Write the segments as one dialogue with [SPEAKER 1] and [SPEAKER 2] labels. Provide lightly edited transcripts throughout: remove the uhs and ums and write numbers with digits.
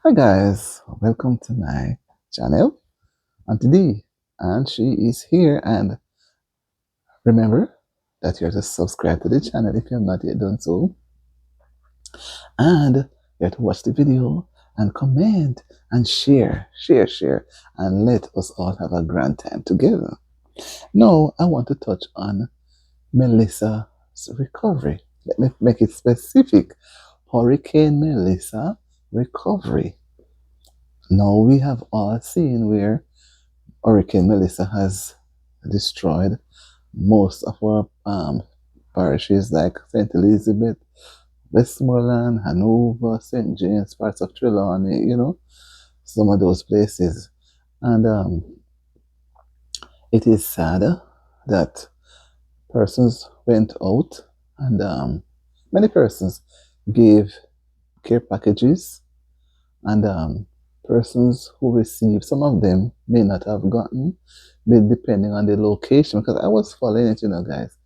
[SPEAKER 1] Hi guys, welcome to my channel. And today, and she is here. And remember that you have to subscribe to the channel if you have not yet done so. And you have to watch the video and comment and share, and let us all have a grand time together. Now, I want to touch on Melissa's recovery. Let me make it specific. Hurricane Melissa recovery. Now, we have all seen where Hurricane Melissa has destroyed most of our parishes like St. Elizabeth, Westmoreland, Hanover, St. James, parts of Trelawney, some of those places. And it is sad that persons went out and many persons gave care packages and persons who received, some of them may not have gotten, but depending on the location, because I was following it, guys,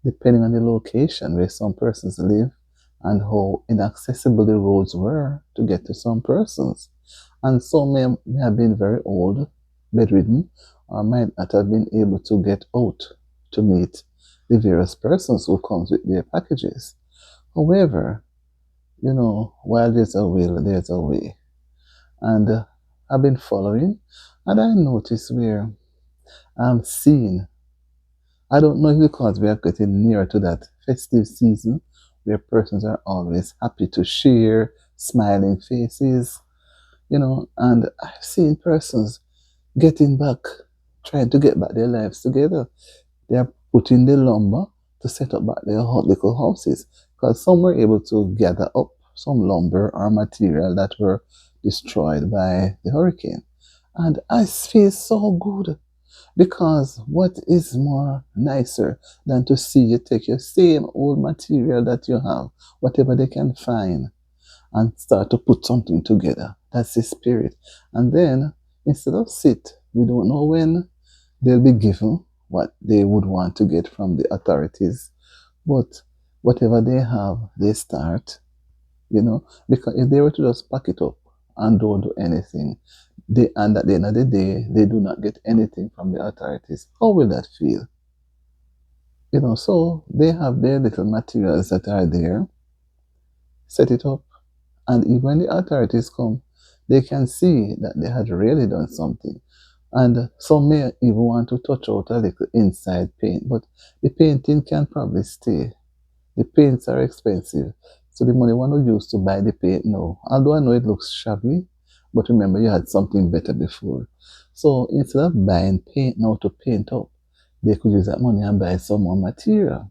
[SPEAKER 1] depending on the location where some persons live and how inaccessible the roads were to get to some persons. And some may have been very old, bedridden, or might not have been able to get out to meet the various persons who comes with their packages. However, while there's a will, there's a way. And I've been following, and I noticed where I'm seeing, I don't know if because we are getting nearer to that festive season where persons are always happy to share, smiling faces, and I've seen persons getting back, trying to get back their lives together. They are putting the lumber to set up back their little houses because some were able to gather up some lumber or material that were destroyed by the hurricane. And I feel so good because what is more nicer than to see you take your same old material that you have, whatever they can find, and start to put something together. That's the spirit. And then instead of sit, we don't know when they'll be given what they would want to get from the authorities. But whatever they have, they start, because if they were to just pack it up and don't do anything, and at the end of the day, they do not get anything from the authorities, how will that feel? So they have their little materials that are there, set it up, and even when the authorities come, they can see that they had really done something. And some may even want to touch out a little inside paint, but the painting can probably stay. The paints are expensive, so the money one will use to buy the paint now. Although I know it looks shabby, but remember you had something better before. So instead of buying paint now to paint up, they could use that money and buy some more material.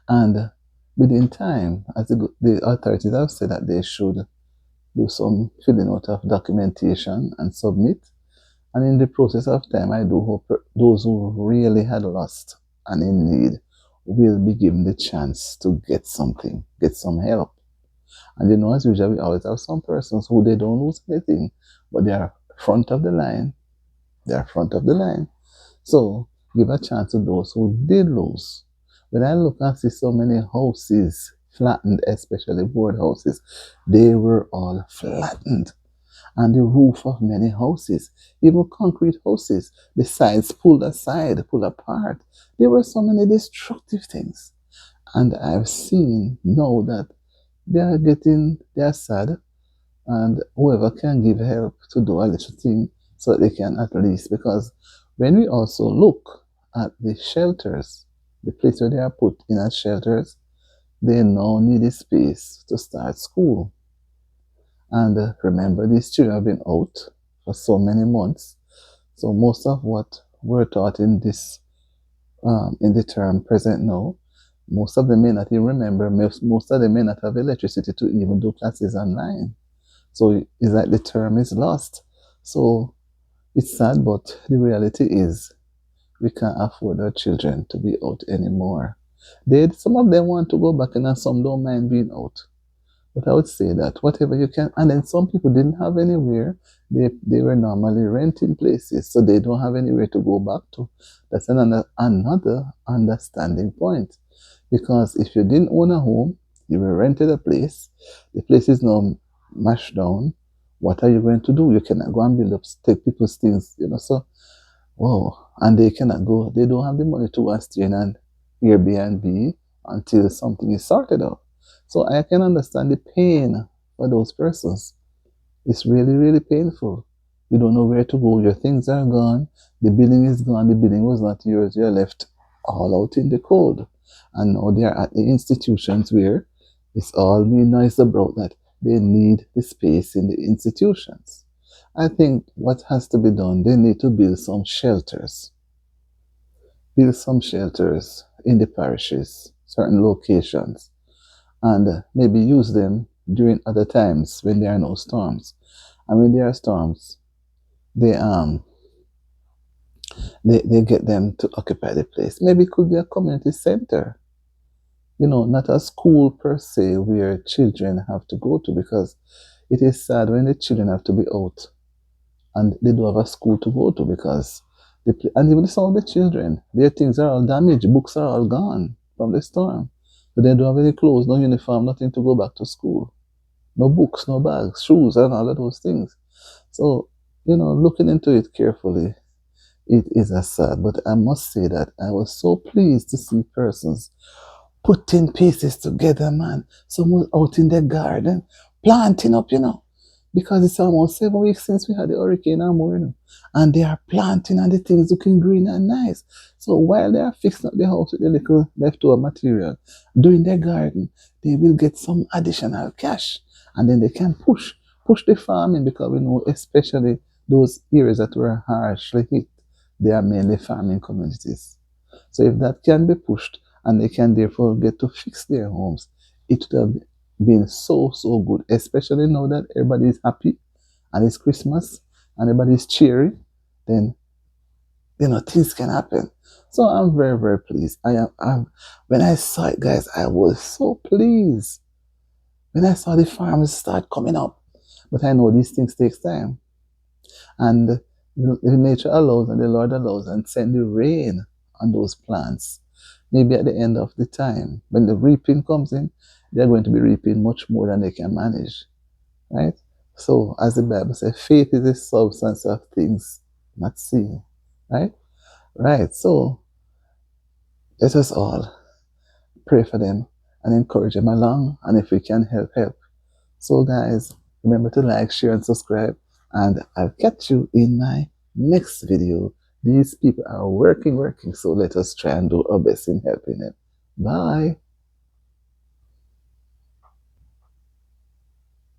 [SPEAKER 1] And within time, as the authorities have said that they should do some filling out of documentation and submit. And in the process of time, I do hope those who really had lost and in need will be given the chance to get something, get some help. And as usual, we always have some persons who they don't lose anything, but they are front of the line. They are front of the line. So give a chance to those who did lose. When I look and see so many houses flattened, especially board houses, they were all flattened. And the roof of many houses, even concrete houses, the sides pulled aside, pulled apart. There were so many destructive things. And I've seen now that they are sad, and whoever can give help to do a little thing so that they can at least, because when we also look at the shelters, the place where they are put in as shelters, they now need a space to start school. And remember, these children have been out for so many months. So most of what we're taught in the term present now, most of them may not even remember. Most of them may not have electricity to even do classes online. So it's like the term is lost. So it's sad, but the reality is we can't afford our children to be out anymore. Some of them want to go back and some don't mind being out. But I would say that whatever you can, and then some people didn't have anywhere. They were normally renting places, so they don't have anywhere to go back to. That's another understanding point. Because if you didn't own a home, you were rented a place, the place is now mashed down, What are you going to do? You cannot go and build up, take people's things, you know. So, wow. And they cannot go, they don't have the money to go and stay in an Airbnb until something is sorted out. So I can understand the pain for those persons. It's really, really painful. You don't know where to go. Your things are gone. The building is gone. The building was not yours. You're left all out in the cold. And now they are at the institutions where it's all being noised about that they need the space in the institutions. I think what has to be done, they need to build some shelters. Build some shelters in the parishes, certain locations, and maybe use them during other times when there are no storms. And when there are storms, they they get them to occupy the place. Maybe it could be a community center, you know, not a school per se where children have to go to, because it is sad when the children have to be out and they don't have a school to go to because and even some of the children, their things are all damaged, books are all gone from the storm. But they don't have any clothes, no uniform, nothing to go back to school. No books, no bags, shoes, and all of those things. So, you know, looking into it carefully, it is a sad. But I must say that I was so pleased to see persons putting pieces together, man. Someone out in the garden, planting up, you know, because it's almost 7 weeks since we had the hurricane and more, you know, and they are planting and the things looking green and nice. So while they are fixing up the house with the little leftover material, doing their garden, they will get some additional cash, and then they can push the farming, because we know especially those areas that were harshly hit, they are mainly farming communities. So if that can be pushed and they can therefore get to fix their homes, it would have been so, so good, especially now that everybody is happy and it's Christmas and everybody is cheery, then, you know, things can happen. So I'm very, very pleased. When I saw it, guys, I was so pleased. When I saw the farms start coming up, but I know these things takes time. And the nature allows and the Lord allows and send the rain on those plants. Maybe at the end of the time, when the reaping comes in, they're going to be reaping much more than they can manage. Right? So, as the Bible says, faith is the substance of things not seen. Right? Right. So, let us all pray for them and encourage them along. And if we can help, help. So, guys, remember to like, share, and subscribe. And I'll catch you in my next video. These people are working. So let us try and do our best in helping them. Bye.